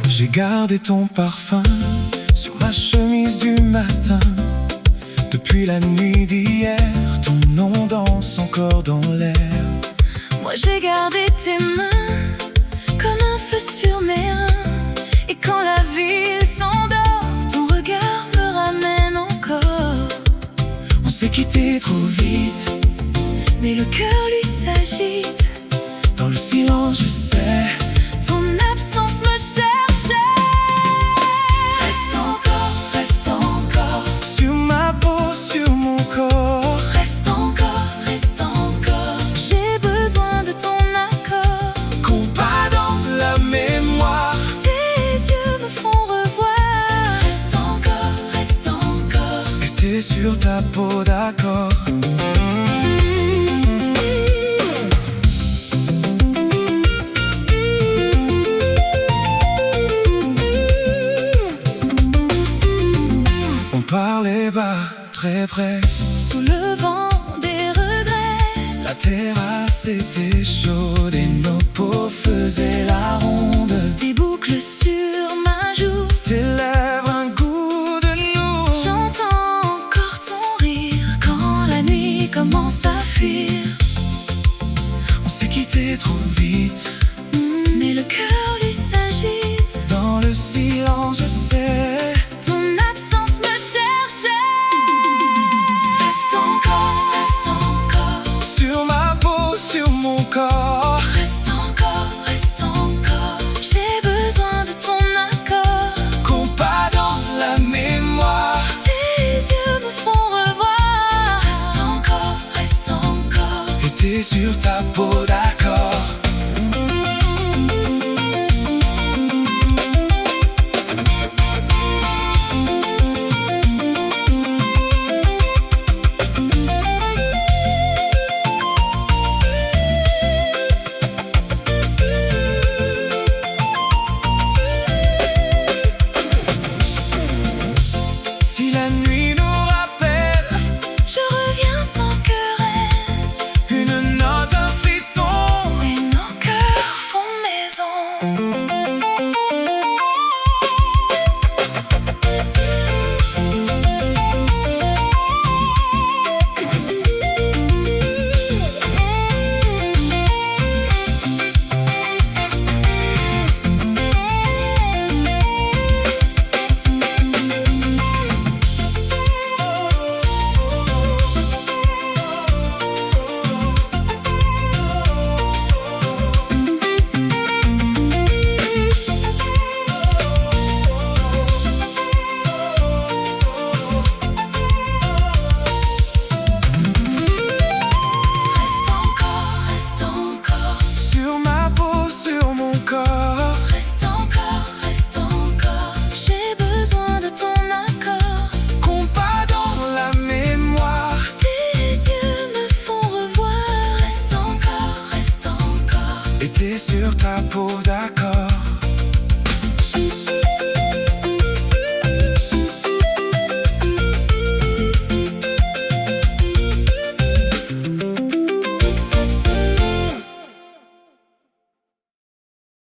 J'ai gardé ton parfum sur ma chemise du matin. Depuis la nuit d'hier, ton nom danse encore dans l'air. Moi j'ai gardé tes mains comme un feu sur mes reins. Et quand la ville s'endort, ton regard me ramène encore. On s'est quitté trop vite, mais le cœur lui s'agite. dans le silence je sais. Ton absence me cherchait. Reste encore Sur ma peau, sur mon corps. Reste encore. J'ai besoin de ton accord. Compas dans la mémoire. Tes yeux me font revoir. Reste encore. Et t'es sur ta peau d'accord. On parlait bas, très près, Sous le vent des regrets, la terrasse était chaude et nos peaux faisaient la ronde. des boucles sur ma joue. Tes lèvres, un goût de nous. J'entends encore ton rire quand la nuit commence à fuir. On s'est quitté trop vite, Mais le cœur lui s'agite. dans le silence je sais. Ton absence me cherchait. Reste encore. Sur ma peau, sur mon corps. Reste encore. J'ai besoin de ton accord. Compas dans la mémoire. Tes yeux me font revoir. Reste encore. Et t'es sur ta peau d'accord.